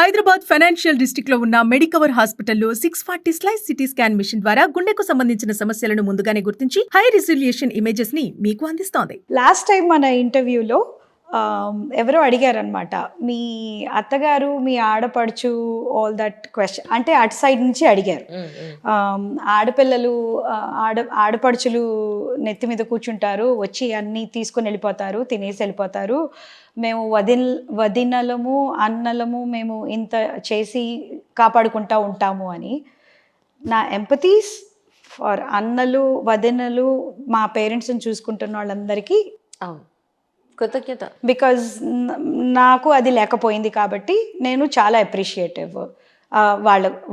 Hyderabad financial district లో ఉన్న Medicover హాస్పిటల్లో 640 స్లైస్ సిటీ స్కాన్ మిషన్ ద్వారా గుండెకు సంబంధించిన సమస్యలను ముందుగానే గుర్తించి హై రిజల్యూషన్ ఇమేజెస్ ని మీకు అందిస్తోంది. లాస్ట్ టైం మన ఇంటర్వ్యూలో ఎవరో అడిగారనమాట, మీ అత్తగారు మీ ఆడపడుచు ఆల్ దట్ క్వశ్చన్, అంటే అటు సైడ్ నుంచి అడిగారు. ఆడపిల్లలు ఆడపడుచులు నెత్తి మీద కూర్చుంటారు, వచ్చి అన్నీ తీసుకుని వెళ్ళిపోతారు, తినేసి వెళ్ళిపోతారు, మేము వదినలము అన్నలము మేము ఇంత చేసి కాపాడుకుంటూ ఉంటాము అని. నా ఎంపతీస్ ఫర్ అన్నలు వదినలు మా పేరెంట్స్ని చూసుకుంటున్న వాళ్ళందరికీ కృతజ్ఞత, బికాజ్ నాకు అది లేకపోయింది కాబట్టి నేను చాలా అప్రిషియేటివ్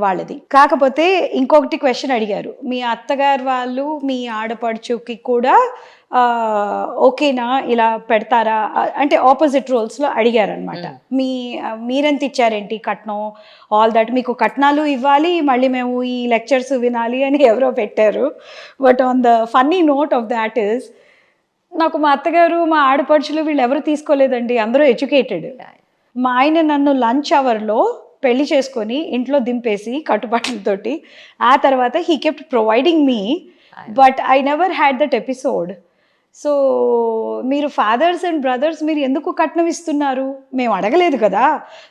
వాళ్ళది. కాకపోతే ఇంకొకటి క్వశ్చన్ అడిగారు, మీ అత్తగారు వాళ్ళు మీ ఆడపడుచుకి కూడా ఓకేనా ఇలా పెడతారా అంటే ఆపోజిట్ రోల్స్లో అడిగారనమాట. మీరెంత ఇచ్చారేంటి కట్నం, ఆల్ దట్, మీకు కట్నాలు ఇవ్వాలి మళ్ళీ మేము ఈ లెక్చర్స్ వినాలి అని ఎవరో పెట్టారు. But on the funny note of that is, నాకు మా అత్తగారు మా ఆడపడుచులు వీళ్ళు ఎవరు తీసుకోలేదండి, అందరూ ఎడ్యుకేటెడ్. మా ఆయన నన్ను లంచ్ అవర్లో పెళ్లి చేసుకొని ఇంట్లో దింపేసి కట్టుబాట్లతోటి, ఆ తర్వాత he kept providing me, but I never had that episode. So మీరు ఫాదర్స్ అండ్ బ్రదర్స్ మీరు ఎందుకు కట్నం ఇస్తున్నారు, మేము అడగలేదు కదా,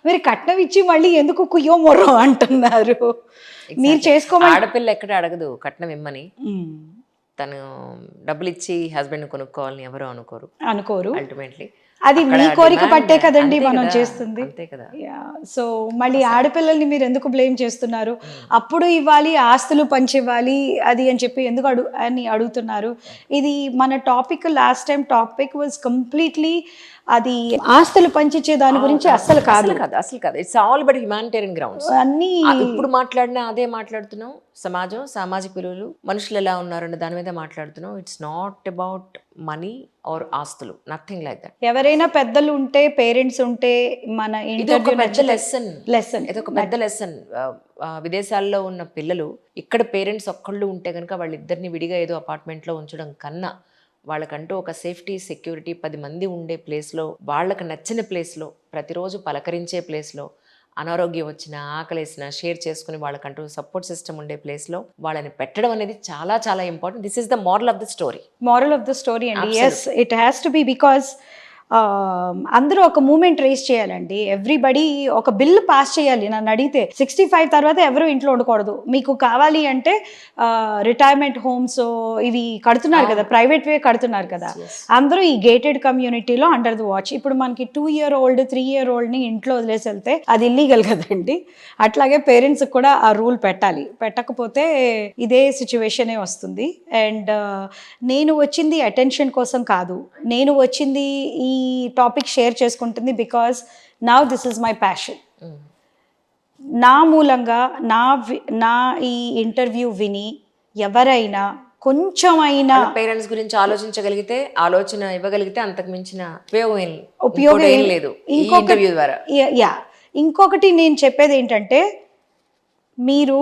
మీరు కట్నం ఇచ్చి మళ్ళీ ఎందుకు కుయ్యో మొర్రో అంటున్నారు. మీరు చేసుకోమని ఆడపిల్ల ఎక్కడ అడగదు కట్నం ఇమ్మని. తను డబ్బులు ఇచ్చి హస్బెండ్ కొనుక్కోవాలని ఎవరు అనుకోరు. అల్టిమేట్లీ అది మీ కోరిక పట్టే కదండి మనం చేస్తుంది. అంతే కదా. సో మళ్ళీ ఆడపిల్లల్ని మీరు ఎందుకు బ్లేమ్ చేస్తున్నారు, అప్పుడు ఇవ్వాలి ఆస్తులు పంచివ్వాలి అది అని చెప్పి ఎందుకు అని అడుగుతున్నారు. ఇది మన topic, last time topic was completely అది ఆస్తులు పంచిచ్చే దాని గురించి అస్సలు కాదు. It's all but humanitarian grounds. అన్ని ఇప్పుడు మాట్లాడినా అదే మాట్లాడుతున్నాం. సమాజం, సామాజిక విలువలు, మనుషులు ఎలా ఉన్నారన్న దాని మీద మాట్లాడుతున్నాం. It's not about money are ఆస్తులు, నథింగ్ లైక్ దట్. ఎవరైనా పెద్దలు ఉంటే, పేరెంట్స్ ఉంటే మన ఇంటర్వ్యూ లెసన్ ఇది ఒక పెద్ద లెసన్. విదేశాల్లో ఉన్న పిల్లలు ఇక్కడ పేరెంట్స్ ఒక్కళ్ళు ఉంటే కనుక వాళ్ళిద్దరిని విడిగా ఏదో అపార్ట్మెంట్లో ఉంచడం కన్నా వాళ్ళకంటూ ఒక సేఫ్టీ, సెక్యూరిటీ, 10 మంది ఉండే ప్లేస్లో, వాళ్ళకి నచ్చిన ప్లేస్లో, ప్రతిరోజు పలకరించే ప్లేస్లో, అనారోగ్యం వచ్చినా ఆకలేసినా షేర్ చేసుకుని వాళ్ళకంటూ సపోర్ట్ సిస్టమ్ ఉండే ప్లేస్లో వాళ్ళని పెట్టడం అనేది చాలా చాలా important. This is the moral of the story అండి. Yes, it has to be, because అందరూ ఒక మూమెంట్ రేస్ చేయాలండి. ఎవ్రీబడి ఒక బిల్ పాస్ చేయాలి. నన్ను అడిగితే 65 తర్వాత ఎవరు ఇంట్లో ఉండకూడదు. మీకు కావాలి అంటే రిటైర్మెంట్ హోమ్స్ ఇవి కడుతున్నారు కదా, ప్రైవేట్ వే కడుతున్నారు కదా, అందరూ ఈ గేటెడ్ కమ్యూనిటీలో అండర్ ది వాచ్. ఇప్పుడు మనకి 2 year old 3 year oldని ఇంట్లో వదిలేసి వెళ్తే అది ఇల్లీగల్ కదండి. అట్లాగే పేరెంట్స్కి కూడా ఆ రూల్ పెట్టాలి. పెట్టకపోతే ఇదే సిచ్యువేషనే వస్తుంది. అండ్ నేను వచ్చింది అటెన్షన్ కోసం కాదు, నేను వచ్చింది ఈ టాపిక్ షేర్ చేసుకుంటుంది because now this is my passion. నా మూలంగా నా ఈ ఇంటర్వ్యూ విని ఎవరైనా కొంచెమైనా పేరెంట్స్ గురించి ఆలోచించగలిగితే, ఆలోచన ఇవ్వగలిగితే అంతకు మించిన ఉపయోగం లేదు ఈ ఇంటర్వ్యూ ద్వారా. ఇంకొకటి నేను చెప్పేది ఏంటంటే, మీరు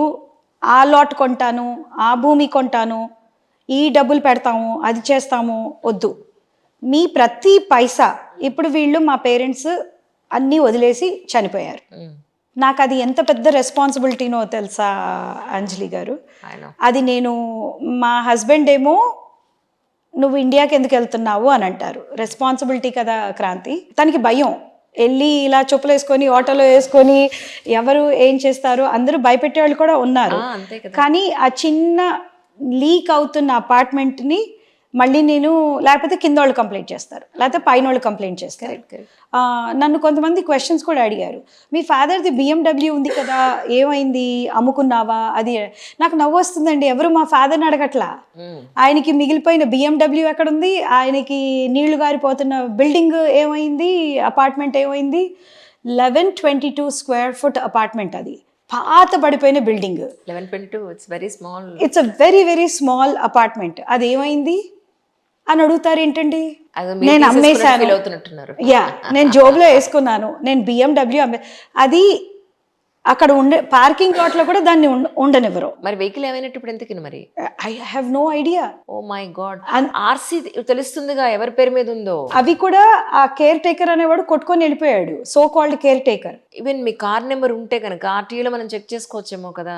ఆ లాట్ కొంటాను, ఆ భూమి కొంటాను, ఈ డబ్బులు పెడతాము, అది చేస్తాము, వద్దు. మీ ప్రతి పైసా, ఇప్పుడు వీళ్ళు మా పేరెంట్స్ అన్నీ వదిలేసి చనిపోయారు. నాకు అది ఎంత పెద్ద రెస్పాన్సిబిలిటీనో తెలుసా అంజలి గారు. అది నేను, మా హస్బెండ్ ఏమో నువ్వు ఇండియాకి ఎందుకు వెళ్తున్నావు అని అంటారు. రెస్పాన్సిబిలిటీ కదా క్రాంతి. తనకి భయం, వెళ్ళి ఇలా చెప్పులు వేసుకొని ఆటోలో వేసుకొని ఎవరు ఏం చేస్తారు, అందరూ భయపెట్టే వాళ్ళు కూడా ఉన్నారు. కానీ ఆ చిన్న లీక్ అవుతున్న అపార్ట్మెంట్ని మళ్ళీ నేను, లేకపోతే కింద వాళ్ళు కంప్లైంట్ చేస్తారు, లేకపోతే పైన వాళ్ళు కంప్లైంట్ చేస్తారు. నన్ను కొంతమంది క్వశ్చన్స్ కూడా అడిగారు, మీ ఫాదర్ది BMW ఉంది కదా, ఏమైంది, అమ్ముకున్నావా? అది నాకు నవ్వు వస్తుందండి. ఎవరు మా ఫాదర్ని అడగట్లా. ఆయనకి మిగిలిపోయిన BMW ఎక్కడుంది, ఆయనకి నీళ్లు గారిపోతున్న బిల్డింగ్ ఏమైంది, అపార్ట్మెంట్ ఏమైంది, 1122 square foot అపార్ట్మెంట్. అది పాత పడిపోయిన building. 1122, it's a very very small apartment. అది ఏమైంది అని అడుగుతారు ఏంటండి. నేను అమ్మేశాను, నేను జోబులో వేసుకున్నాను, నేను BMW అది అక్కడ ఉండే పార్కింగ్ లాట్లో కూడా దాన్ని ఉండనివ్వరు. మరి వెహికల్ ఏమైనట్టు ఇప్పుడు ఎందుకు మరి? I have no idea. Oh my god. RC తెలుస్తుందిగా ఎవరి పేరు మీద ఉందో. అవి కూడా ఆ కేర్ టేకర్ అనేవాడు కొట్టుకొని వెళ్ళిపోయాడు, so called caretaker. Even మీ కార్ నెంబర్ ఉంటే కనుక ఆర్టీఓలో మనం చెక్ చేసుకోవచ్చేమో కదా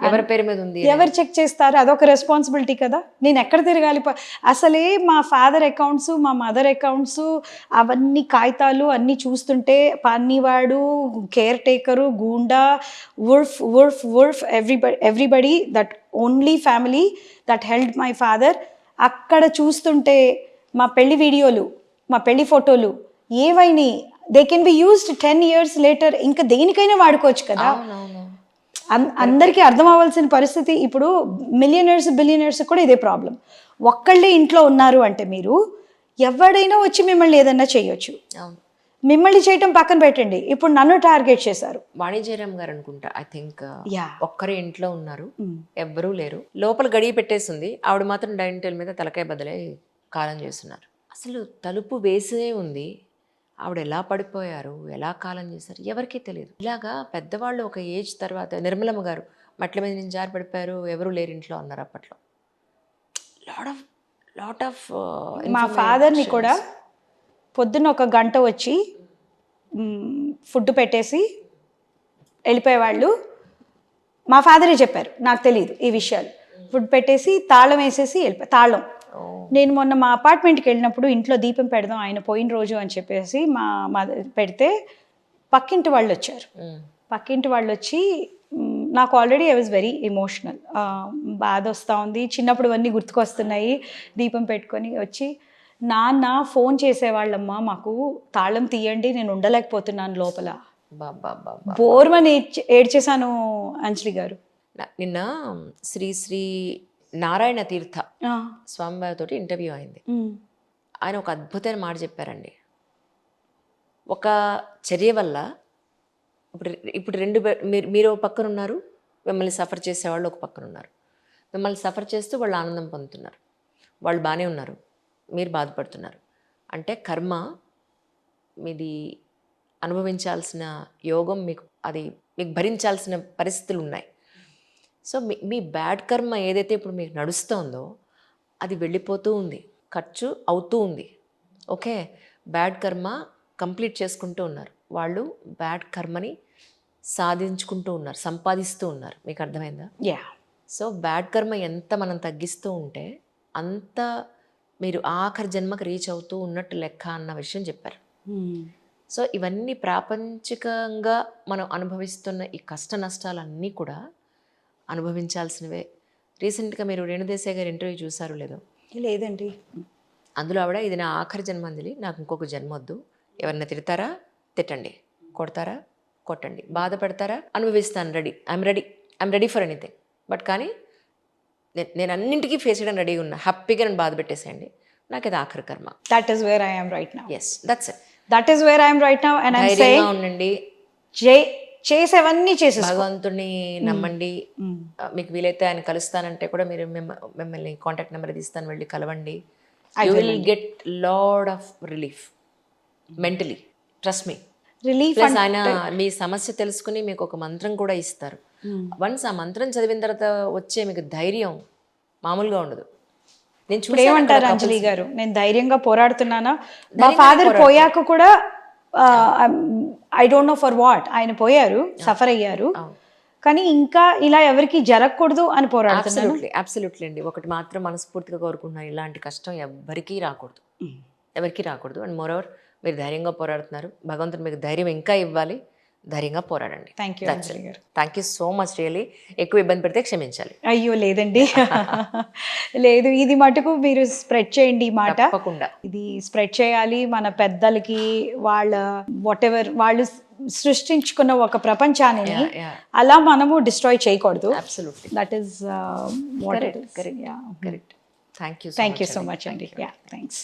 ఎవరి పేరు మీద ఉంది. ఎవరు చెక్ చేస్తారు? అదొక రెస్పాన్సిబిలిటీ కదా. నేను ఎక్కడ తిరగాలి? అసలే మా ఫాదర్ అకౌంట్స్, మా మదర్ అకౌంట్స్, అవన్నీ కాగితాలు అన్నీ చూస్తుంటే పన్నివాడు, caretaker, goonda, wolf everybody that only family that held my father. అక్కడ చూస్తుంటే మా పెళ్లి వీడియోలు, మా పెళ్లి ఫోటోలు ఏవైనా they can be used 10 years later. ఇంకా దేనికైనా వాడుకోవచ్చు కదా. అందరికీ అర్థం అవ్వాల్సిన పరిస్థితి. ఇప్పుడు బిలియనర్స్ కూడా ఇదే ప్రాబ్లం. ఒక్కళ్ళే ఇంట్లో ఉన్నారు అంటే మీరు ఎవడైనా వచ్చి మిమ్మల్ని ఏదన్నా చేయొచ్చు. మిమ్మల్ని చేయటం పక్కన పెట్టండి, ఇప్పుడు నన్ను టార్గెట్ చేశారు. వాణిజ్యరామ్ గారు అనుకుంటా, ఐ థింక్ ఒక్కరే ఇంట్లో ఉన్నారు, ఎవ్వరూ లేరు. లోపల గడియ పెట్టేసింది, ఆవిడ మాత్రం డైనింగ్ టేబుల్ మీద తలకాయ బదులే కాలం చేస్తున్నారు. అసలు తలుపు వేసే ఉంది, ఆవిడ ఎలా పడిపోయారు, ఎలా కాలం చేశారు ఎవరికీ తెలియదు. ఇలాగా పెద్దవాళ్ళు ఒక ఏజ్ తర్వాత, నిర్మలమ్మ గారు మట్ల మీద నుంచి జారి పడిపోయారు, ఎవరూ లేరు ఇంట్లో అన్నారు అప్పట్లో. లాట్ ఆఫ్ మా ఫాదర్ని కూడా పొద్దున్న ఒక గంట వచ్చి ఫుడ్ పెట్టేసి వెళ్ళిపోయేవాళ్ళు. మా ఫాదరే చెప్పారు, నాకు తెలియదు ఈ విషయాలు. ఫుడ్ పెట్టేసి తాళం వేసేసి తాళం. నేను మొన్న మా అపార్ట్మెంట్కి వెళ్ళినప్పుడు ఇంట్లో దీపం పెడదాం ఆయన పోయిన రోజు అని చెప్పేసి మా పెడితే పక్కింటి వాళ్ళు వచ్చారు. పక్కింటి వాళ్ళు వచ్చి నాకు already I was very emotional, బాధ వస్తూ ఉంది, చిన్నప్పుడు అన్నీ గుర్తుకొస్తున్నాయి. దీపం పెట్టుకొని వచ్చి, నాన్న ఫోన్ చేసేవాళ్ళమ్మా మాకు, తాళం తీయండి నేను ఉండలేకపోతున్నాను లోపల. బోర్మని ఏడ్చేశాను అంజలి గారు. నిన్న శ్రీ నారాయణ తీర్థ స్వామివారితో ఇంటర్వ్యూ అయింది. ఆయన ఒక అద్భుతమైన మాట చెప్పారండి. ఒక చర్య వల్ల ఇప్పుడు మీరు ఒక పక్కన ఉన్నారు, మిమ్మల్ని సఫర్ చేసేవాళ్ళు ఒక పక్కన ఉన్నారు. మిమ్మల్ని సఫర్ చేస్తూ వాళ్ళు ఆనందం పొందుతున్నారు, వాళ్ళు బాగానే ఉన్నారు, మీరు బాధపడుతున్నారు. అంటే కర్మ మీది అనుభవించాల్సిన యోగం మీకు భరించాల్సిన పరిస్థితులు ఉన్నాయి. సో మీ బ్యాడ్ కర్మ ఏదైతే ఇప్పుడు మీకు నడుస్తుందో అది వెళ్ళిపోతూ ఉంది, ఖర్చు అవుతూ ఉంది. ఓకే, బ్యాడ్ కర్మ కంప్లీట్ చేసుకుంటూ ఉన్నారు, వాళ్ళు బ్యాడ్ కర్మని సాధించుకుంటూ ఉన్నారు, సంపాదిస్తూ ఉన్నారు. మీకు అర్థమైందా? సో బ్యాడ్ కర్మ ఎంత మనం తగ్గిస్తూ ఉంటే అంత మీరు ఆఖరి జన్మకు రీచ్ అవుతూ ఉన్నట్టు లెక్క అన్న విషయం చెప్పారు. సో ఇవన్నీ ప్రాపంచికంగా మనం అనుభవిస్తున్న ఈ కష్ట నష్టాలన్నీ కూడా అనుభవించాల్సినవే. రీసెంట్గా మీరు రేణుదేశాయ్ గారి ఇంటర్వ్యూ చూసారు లేదో? లేదండి. అందులో ఆవిడ, ఇది నా ఆఖరి జన్మ అంజలి, నాకు ఇంకొక జన్మ వద్దు. ఎవరన్నా తిడతారా తిట్టండి, కొడతారా కొట్టండి, బాధపడతారా అనుభవిస్తాను, I'm ready for anything. But కానీ నేను అన్నింటికీ ఫేస్ చేయడం రెడీగా ఉన్నా, హ్యాపీగా నన్ను బాధ పెట్టేసేయండి, నాకు ఇది ఆఖరి కర్మ. That is where I am right now. yes that's it. That is where I am right now and I am saying ఉండండి, చేసేవన్నీ చేసేసి భగవంతుడిని నమ్మండి. మీకు వీలైతే ఆయన కలుస్తానంటే కూడా మీరు మిమ్మల్ని కాంటాక్ట్ నెంబర్ తీస్తాను, వెళ్ళి కలవండి. You will get lot of relief mentally, trust me. Relief. ఆయన మీ సమస్య తెలుసుకుని మీకు ఒక మంత్రం కూడా ఇస్తారు. వన్స్ ఆ మంత్రం చదివిన తర్వాత వచ్చే మీకు ధైర్యం మామూలుగా ఉండదు. నేను ఏమంటారు అంజలి గారు, నేను ధైర్యంగా పోరాడుతున్నానా? మా ఫాదర్ పోయాక కూడా I don't know for what ఆయన పోయారు, సఫర్ అయ్యారు, కానీ ఇంకా ఇలా ఎవరికి జరగకూడదు అని పోరాడుతున్నాను. అబ్సల్యూట్లీ అండి. ఒకటి మాత్రం మనస్ఫూర్తిగా కోరుకుంటున్నాను, ఇలాంటి కష్టం ఎవరికీ రాకూడదు. అండ్ మోరోవర్ మీరు ధైర్యంగా పోరాడుతున్నారు, భగవంతుడు మీకు ధైర్యం ఇంకా ఇవ్వాలి, ధైర్యంగా పోరాడండి. Thank you so much. Really ఎక్కువ ఇబ్బంది పెడితే క్షమించాలి. అయ్యో లేదండి, లేదు, ఇది మటుకు మీరు స్ప్రెడ్ చేయండి ఈ మాట. తప్పకుండా ఇది స్ప్రెడ్ చేయాలి మన పెద్దలకి. వాళ్ళ వాట్ ఎవర్ వాళ్ళు సృష్టించుకున్న ఒక ప్రపంచాన్ని అలా మనము డిస్ట్రాయ్ చేయకూడదు. That is what it is. Correct. Thank you so much అండి. థ్యాంక్స్.